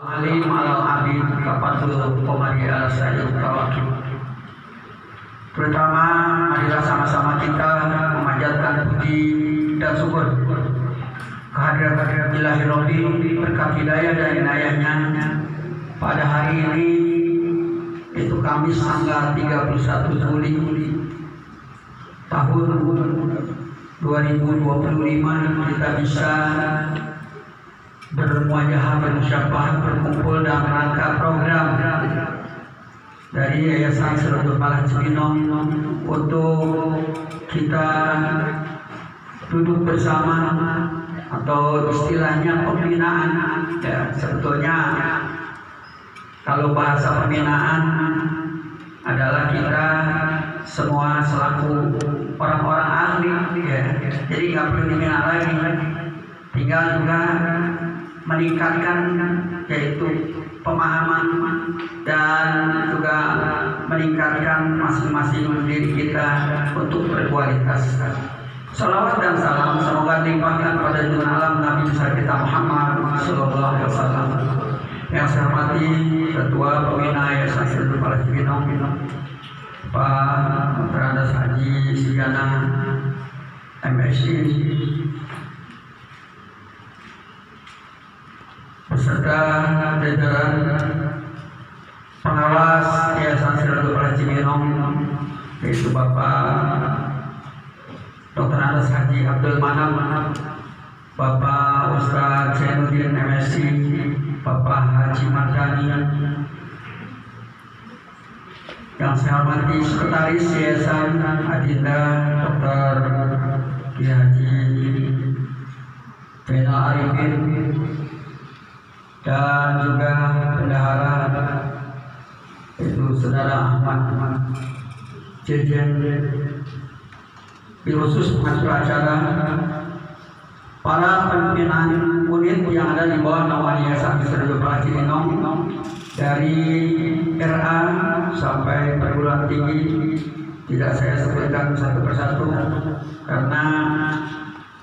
alim alal abid kapatul komari ala sayyid tawakib. Pertama, marilah sama-sama kita memanjatkan puji dan syukur kehadirat Ilahi Rabbi berkat hidayah dan inayahnya pada hari ini, itu Kamis tanggal 31 Juli tahun 2025, kita bisa bermuajahah, bermusyafahat, berkumpul dalam rangka program dari Yayasan Siratul Falah Cibinong untuk kita duduk bersama, atau istilahnya pembinaan. Ya, sebetulnya kalau bahasa pembinaan adalah kita semua selaku orang-orang ahli, ya. Jadi nggak perlu dibina lagi, tinggal juga meningkatkan yaitu pemahaman dan juga meningkatkan masing-masing diri kita untuk berkualitas. Salawat dan salam semoga dilimpahkan pada junjungan alam Nabi besar kita Muhammad Sallallahu Alaihi Wasallam. Yang saya hormati Ketua Pembina Yayasan Siratul Falah Cibinong, Pak Terandas Haji Sigana MSI, beserta jajaran pengawas Yayasan Siratul Falah Cibinong, yaitu Bapak Dr. Anas Haji Abdul Manap, Bapak Ustadz Zainuddin MSI, Bapak Haji Mardani, yang saya hormati Sekretaris Yayasan Adinda Dr. Kiai Haji Zainal Arifin, dan juga bendahara itu Saudara Ahmad Jejen, khusus pengatur acara, para pimpinan unit yang ada di bawah naungan Yayasan Siratul Falah Cibinong, dari RA sampai perguruan tinggi, tidak saya sebutkan satu persatu karena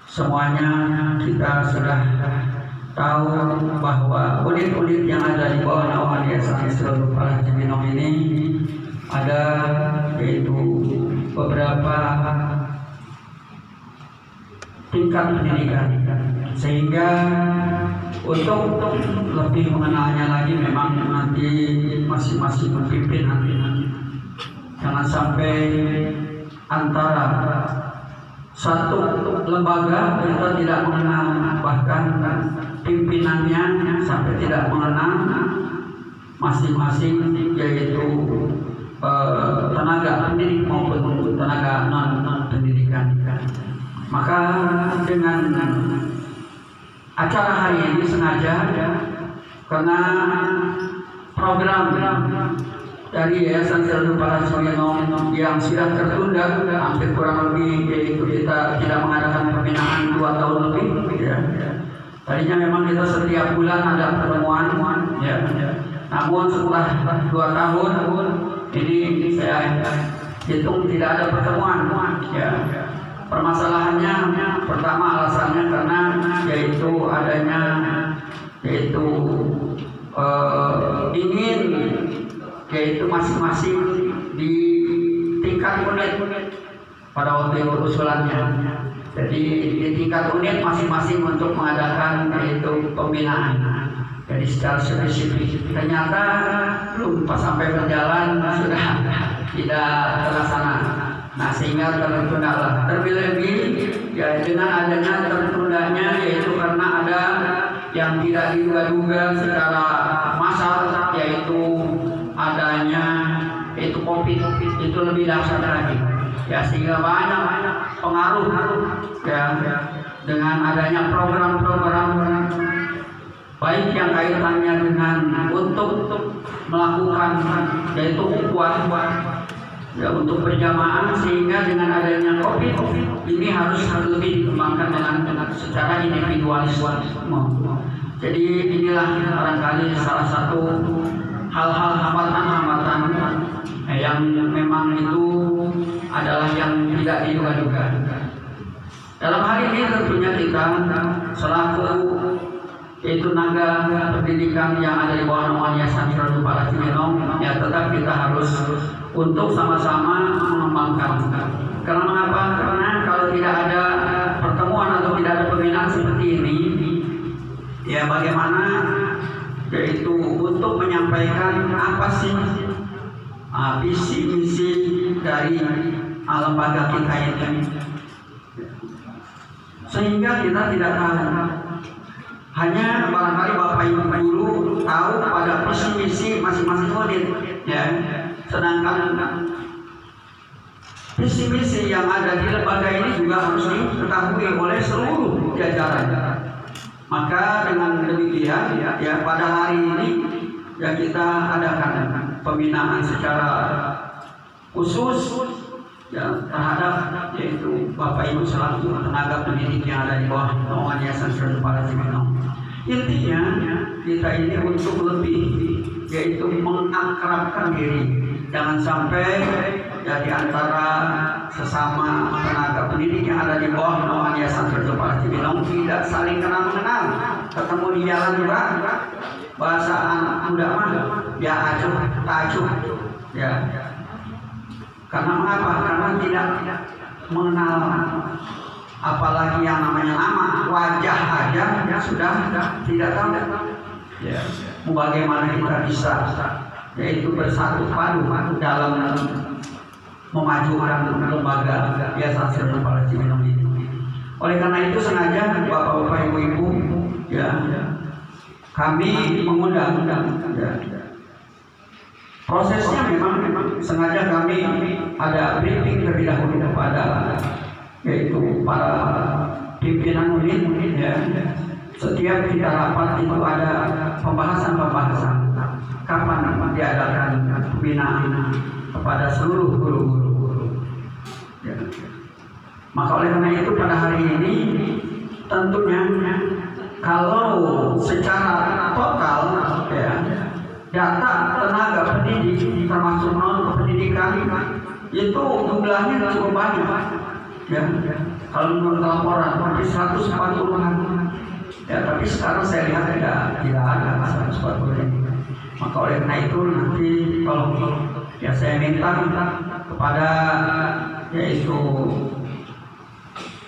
semuanya kita sudah tahu bahwa unit-unit yang ada di bawah naungan Yayasan Siratul Falah Cibinong ini ada yaitu beberapa tingkat pendidikan, sehingga untuk lebih mengenalnya lagi memang nanti masing-masing memimpin nanti. Jangan sampai antara satu lembaga kita tidak mengenal, bahkan pimpinannya sampai tidak mengenal masing-masing, yaitu tenaga pendidik maupun tenaga non-pendidikan. Maka dengan acara hari ini sengaja karena program dari Yayasan Siratul Falah Cibinong yang sudah tertunda hampir kurang lebih, yaitu kita tidak mengadakan pembinaan 2 tahun lebih, ya. Tadinya memang kita setiap bulan ada pertemuan, ya. Namun setelah 2 tahun ini saya hitung tidak ada pertemuan, ya. Permasalahannya pertama alasannya karena yaitu adanya yaitu ingin yaitu masing-masing di tingkat unit pada waktu itu usulannya. Jadi di tingkat unit masing-masing untuk mengadakan yaitu pembinaan. Jadi secara spesifik ternyata belum pas sampai berjalan sudah tidak terlaksana. Nah, sehingga tertunda. Terlebih ya dengan adanya tertundanya yaitu karena ada yang tidak diduga-duga secara massal, yaitu adanya itu COVID itu lebih dahsyat lagi. Ya, sehingga banyak pengaruh ya dengan adanya program-program baik yang kaitannya dengan untuk melakukan yaitu ukhuwah ya untuk berjamaah, sehingga dengan adanya COVID ini harus lebih dikembangkan dengan secara individualisme. Jadi inilah barangkali salah satu hal-hal hambatan-hambatan yang memang itu adalah yang tidak diduga-duga. Dalam hari ini tentunya kita selaku yaitu tenaga pendidikan yang ada di bawah naungan Yayasan Siratul Falah Cibinong, ya tetap kita harus untuk sama-sama mengembangkan. Karena mengapa? Karena kalau tidak ada pertemuan atau tidak ada pembinaan seperti ini, ya bagaimana yaitu untuk menyampaikan apa sih visi misi dari lembaga kita ini, sehingga kita tidak tahu. Hanya barangkali Bapak Ibu guru tahu pada visi misi masing-masing unit, ya. Sedangkan visi misi yang ada di lembaga ini juga harus diketahui oleh seluruh jajaran. Maka dengan demikian, ya pada hari ini ya kita adakan pembinaan secara khusus ya terhadap yaitu Bapak Ibu selaku tenaga pendidik yang ada di bawah naungan Yayasan Siratul Falah Cibinong. Intinya kita ini untuk lebih yaitu mengakrabkan diri, jangan sampai ya di antara sesama tenaga pendidik yang ada di bawah naungan Yayasan Siratul Falah Cibinong tidak saling kenal-mengenal, ketemu di jalan juga bahasa anak muda mah ya acuh tacuh ya. Karena mengapa? Karena tidak mengenal, apalagi yang namanya nama, wajah aja ya sudah tidak tahu. Ya, bagaimana kita bisa yaitu bersatu padu dalam memajukan lembaga Yayasan Siratul Falah Cibinong ini. Oleh karena itu sengaja Bapak-bapak, Ibu-ibu, ya kami mengundang ya. Prosesnya memang sengaja kami ada briefing terlebih dahulu kepada yaitu para pimpinan unit ya. Setiap kita rapat itu ada pembahasan kapan diadakan pembinaan kepada seluruh guru-guru ya. Maka oleh karena itu pada hari ini tentunya kalau secara total ya data tenaga pendidik termasuk non pendidikan itu jumlahnya cukup banyak ya. Kalau menurut laporan hampir 140-an ya, tapi sekarang saya lihat tidak ada 140. Maka oleh karena itu nanti kalau ya saya minta kepada yaitu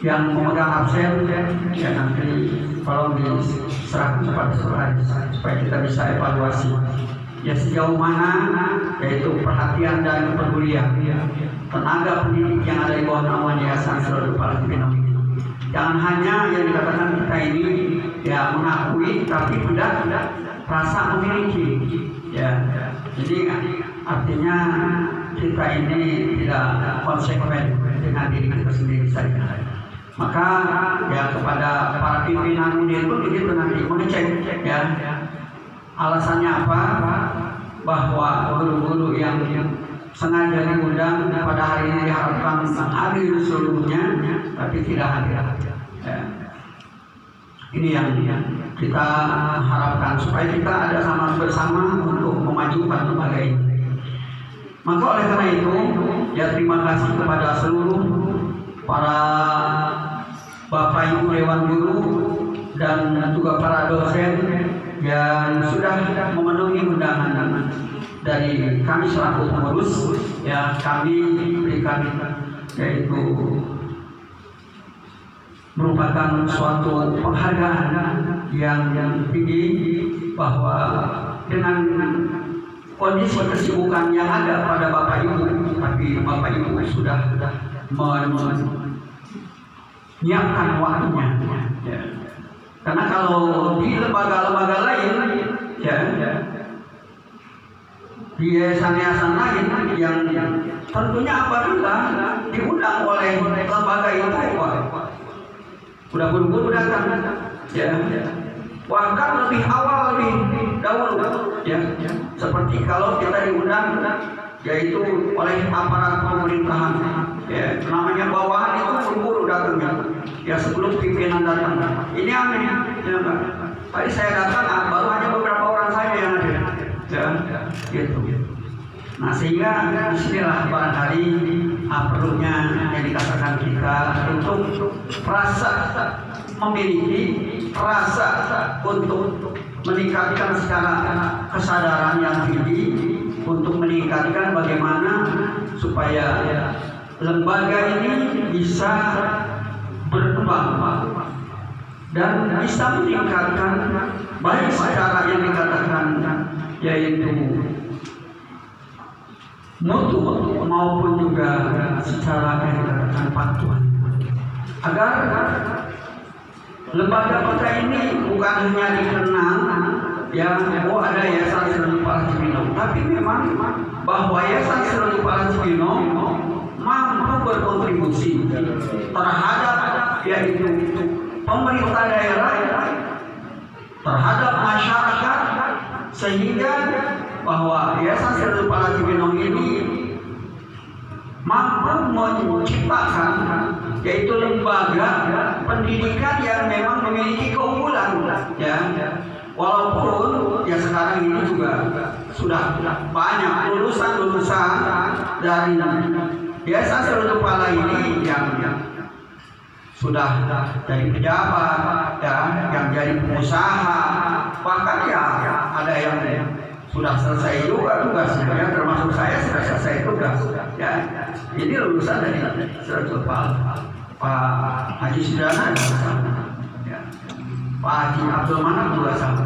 yang memegang absen ya nanti kalau diserahkan kepada supervisor supaya kita bisa evaluasi ya sejauh mana yaitu perhatian dan kepedulian tenaga pendidik yang ada di bawah naungan Yayasan Siratul Falah Cibinong ini. Jangan hanya yang dikatakan kita ini ya mengakui tapi tidak rasa memiliki ya. Jadi artinya kita ini tidak konsekuen dengan diri kita sendiri saja. Maka ya kepada para pimpinan unit itu begitu nanti mengecek ya alasannya apa, bahwa guru-guru yang sengaja diundang pada hari ini diharapkan hadir seluruhnya tapi tidak hadir ya. Ini yang kita harapkan supaya kita ada sama bersama untuk memajukan lembaga ini. Maka oleh karena itu ya terima kasih kepada seluruh para Bapak Ibu Dewan Guru dan juga para dosen yang sudah memenuhi undangan dari kami selaku pengurus ya. Kami berikan yaitu merupakan suatu penghargaan yang tinggi bahwa dengan kondisi kesibukan yang ada pada Bapak Ibu, tapi Bapak Ibu sudah menyiapkan waktunya ya. Karena kalau di lembaga-lembaga lain ya, di yayasan-yayasan lain yang tentunya apabila diundang oleh lembaga itu udah buru-buru datang ya, bahkan lebih awal, lebih dahulu ya. Seperti kalau kita diundang yaitu oleh aparat pemerintahan ya, namanya bawahan itu buru-buru datangnya ya sebelum pimpinan datang. Ini aneh ya, tadi saya datang baru hanya beberapa orang saja yang ada ya, gitu. Nah sehingga disinilah barangkali perlunya yang dikatakan kita untuk rasa memiliki rasa untuk meningkatkan secara kesadaran yang tinggi, untuk meningkatkan bagaimana supaya lembaga ini bisa berkembang dan bisa meningkatkan baik secara yang dikatakan yaitu mutu maupun juga secara yang dikatakan patuhan, agar lembaga kita ini bukan hanya dikenal ada Yayasan Sirojul Falah Cibinong, tapi memang bahwa Yayasan Sirojul Falah Cibinong mampu berkontribusi terhadap yaitu pemerintah daerah, terhadap masyarakat, sehingga bahwa Yayasan Sirojul Falah Cibinong ini mampu menciptakan yaitu lembaga pendidikan yang memang memiliki keunggulan, walaupun sekarang ini juga sudah banyak lulusan dari Yayasan Sirojul Falah ini yang sudah jadi pejabat, yang jadi pengusaha, bahkan ada yang sudah selesai juga tugasnya, termasuk saya sudah selesai tugas. Ini lulusan dari Sirojul Falah. Pak Haji Sudana juga sama, Pak Haji Abdul Manap juga sama,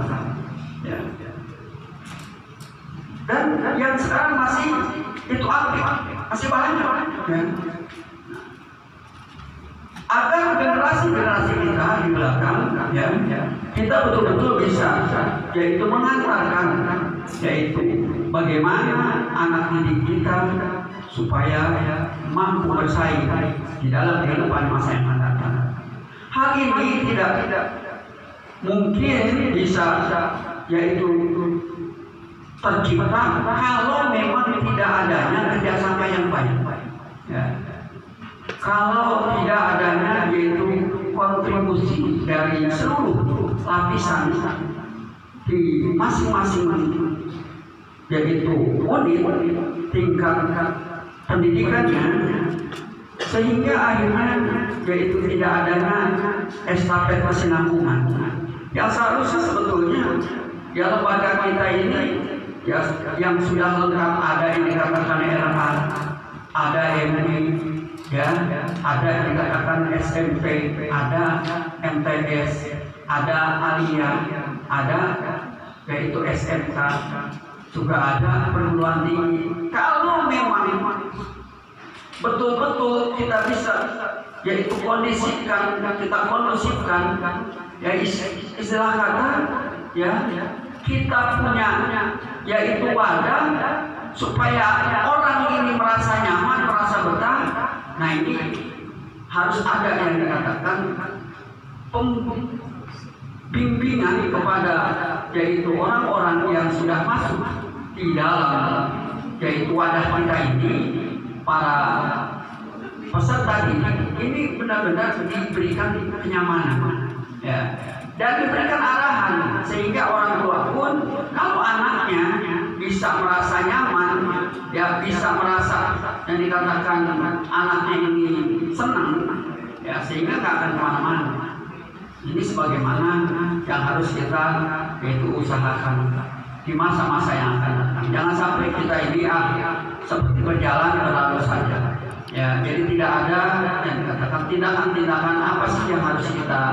dan yang sekarang masih itu aktif, masih banyak, agar generasi kita di belakang, kita betul-betul bisa yaitu mengantarkan yaitu bagaimana anak didik kita supaya mampu bersaing di dalam kehidupan masa yang akan datang. Hal ini tidak mungkin bisa yaitu tercipta kalau memang tidak adanya kerjasama yang baik. Kalau tidak adanya yaitu kontribusi dari seluruh lapisan di masing-masing yaitu unit tingkat pendidikannya, sehingga akhirnya yaitu tidak adanya estafet kesinambungan yang seharusnya sebetulnya lembaga kita ini yang sudah lengkap, ada yang dikatakan RA, ada MI, ada yang dikatakan SMP, ada MTS, ada Alia, ada yaitu SMK, juga ada perguruan tinggi. Kalau memang betul-betul kita bisa yaitu kondisikan, kita kondusifkan, istilah kata kita punya yaitu wadah supaya orang ini merasa nyaman, merasa betah. Nah, ini harus ada yang dikatakan bimbingan kepada yaitu orang-orang yang sudah masuk di dalam yaitu wadah kita ini, para peserta ini benar-benar diberikan kenyamanan, dan diberikan arahan, sehingga orang tua pun kalau anaknya bisa merasa nyaman, bisa merasa yang dikatakan anaknya ini senang, sehingga nggak akan kemana-mana. Ini sebagaimana yang harus kita yaitu usahakan di masa-masa yang akan datang. Jangan sampai kita ini seperti berjalan berlalu saja. Jadi tidak ada yang dikatakan tindakan-tindakan apa sih yang harus kita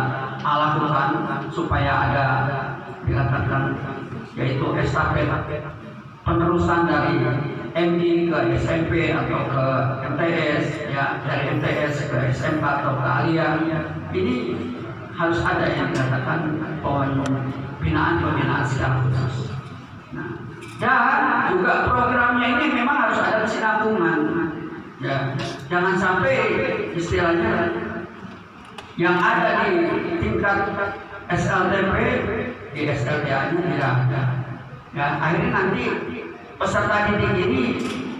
lakukan supaya ada dikatakan yaitu estafet penerusan dari MI ke SMP atau ke MTS, dari MTS ke SMK atau ke Alia. Ini harus ada yang dikatakan pembinaan secara khusus. Dan juga programnya ini memang harus ada kesinambungan. Jangan sampai istilahnya yang ada di tingkat SLTP di SLTA-nya tidak ada. Akhirnya nanti peserta didik ini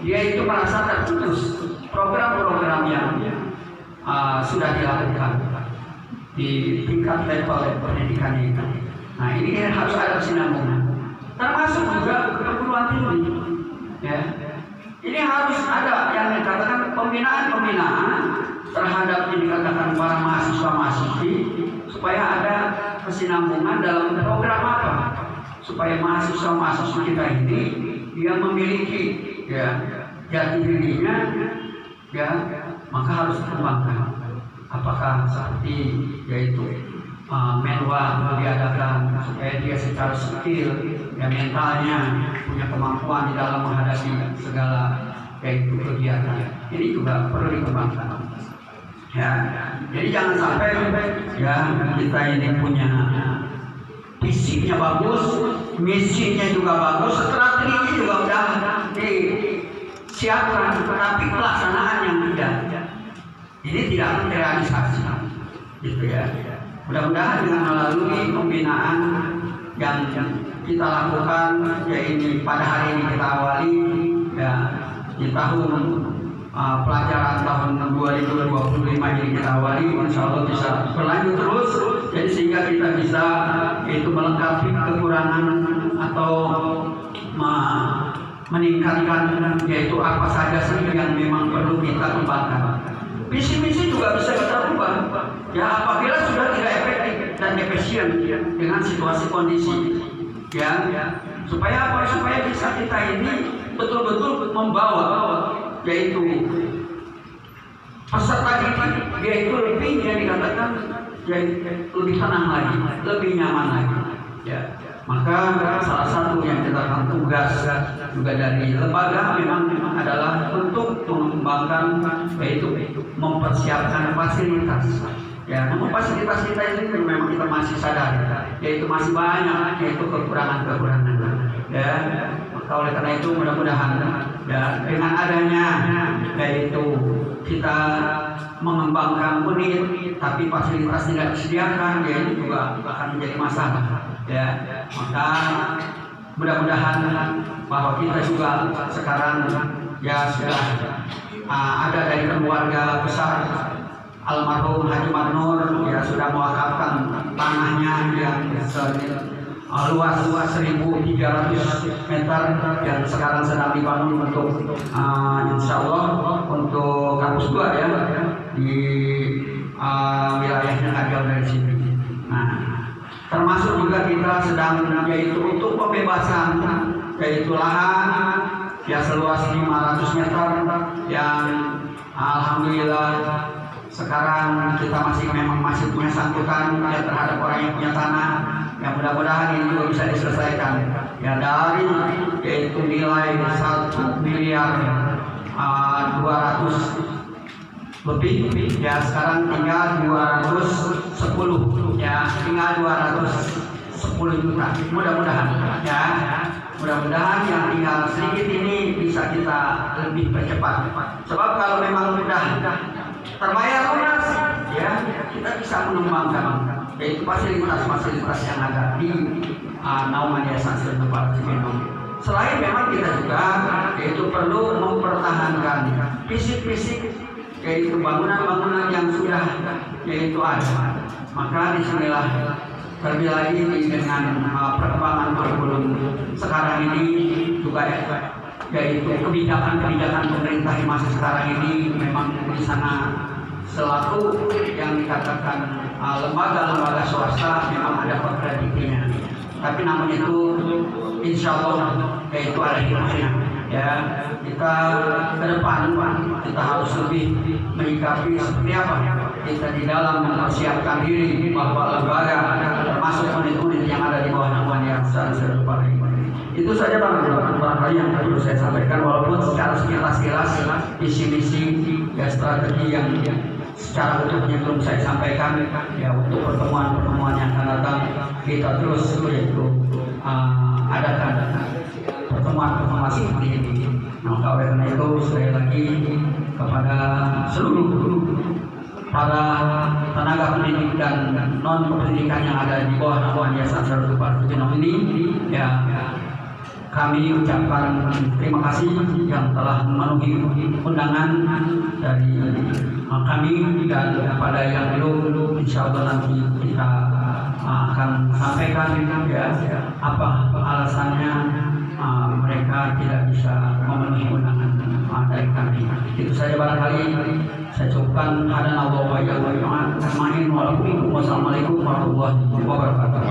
dia itu merasa terputus program-program yang sudah dilakukan di tingkat level pendidikan itu. Nah, ini harus ada kesinambungan, termasuk juga perguruan tinggi. Ini harus ada yang dikatakan pembinaan terhadap yang dikatakan para mahasiswa-mahasiswi, supaya ada kesinambungan dalam program apa supaya mahasiswa kita ini dia memiliki ya jati dirinya ya, maka harus dikembangkan. Apakah seperti yaitu menwa diadakan supaya dia secara skill ya mentalnya punya kemampuan di dalam menghadapi segala yaitu kegiatan. Ini juga perlu dikembangkan. Ya, jadi jangan sampai ya kita ini punya fisiknya bagus, misinya juga bagus, strateginya juga udah disiapkan, tapi pelaksanaan yang tidak. Ini tidak terrealisasi, gitu ya. Mudah-mudahan dengan melalui pembinaan yang kita lakukan, ya ini pada hari ini kita awali ya di tahun pelajaran tahun 2025 ini kita awali, insya Allah bisa berlanjut terus, jadi sehingga kita bisa itu melengkapi kekurangan atau meningkatkan yaitu apa saja sih yang memang perlu kita kembangkan. Visi-misi juga bisa kita ubah ya apabila sudah tidak efektif dan efisien dengan situasi kondisi ya, supaya apa? Supaya bisa kita ini betul-betul membawa yaitu peserta didik yaitu lebih yang dikatakan lebih tenang lagi, lebih nyaman lagi ya. Maka salah satu yang kita akan tugas juga dari lembaga memang adalah untuk mengembangkan yaitu mempersiapkan fasilitas ya. Namun fasilitas kita ini memang kita masih sadar yaitu masih banyak yaitu kekurangan ya. Maka oleh karena itu mudah-mudahan ya dengan adanya yaitu kita mengembangkan unit tapi fasilitas tidak disediakan ya ini juga akan menjadi masalah ya. Maka mudah-mudahan bahwa kita juga sekarang ya sudah ada dari keluarga besar almarhum Haji Manur ya sudah mewakafkan tanahnya yang luas 1.300 meter yang sekarang sedang dibangun untuk insya Allah untuk kampus 2 ya di wilayahnya nggak jauh dari sini. Nah, termasuk juga kita sedang yaitu untuk pembebasan yaitu lahan ya seluas 500 meter yang alhamdulillah sekarang kita masih punya sangkutan ya terhadap orang yang punya tanah. Yang mudah-mudahan ini juga bisa diselesaikan ya dari yaitu nilai 1 miliar 200 lebih ya sekarang tinggal 210 ya tinggal 210 juta. Mudah-mudahan ya mudah-mudahan yang tinggal sedikit ini bisa kita lebih percepat, sebab kalau memang sudah terbayar lunas ya kita bisa mengembangkan yaitu fasilitas-fasilitas yang ada di naungan Yayasan Sirnepal Cibinong. Selain memang kita juga yaitu perlu mempertahankan fisik-fisik yaitu bangunan-bangunan yang sudah yaitu ada. Maka disinilah terlebih lagi dengan perkembangan kurikulum sekarang ini juga yaitu kebijakan-kebijakan pemerintah di masa sekarang ini memang di sana selaku yang dikatakan lembaga-lembaga swasta memang ada kontradiktinya, tapi namun itu insya Allah yaitu ada hikmahnya ya. Kita ke depan kita harus lebih menyikapi seperti apa kita di dalam mempersiapkan diri bahwa lembaga termasuk unit-unit yang ada di bawah naungan Yayasan Sirnepal. Itu saja barangkali yang perlu saya sampaikan, walaupun secara sekilas visi-misi ya strategi yang secara utuhnya belum saya sampaikan ya. Untuk pertemuan-pertemuan yang akan datang kita terus yaitu adakan pertemuan-pertemuan seperti ini. Maka oleh karena itu sekali lagi kepada seluruh para tenaga pendidik dan non pendidikan yang ada di bawah naungan Yayasan Sirnepal Cibinong ini ya, kami ucapkan terima kasih yang telah memenuhi undangan dari kami, dan pada yang belum insya Allah nanti kita akan sampaikan ya apa alasannya mereka tidak bisa memenuhi undangan dari kami. Itu saja barangkali saya cukupkan. Wassalamualaikum warahmatullahi wabarakatuh.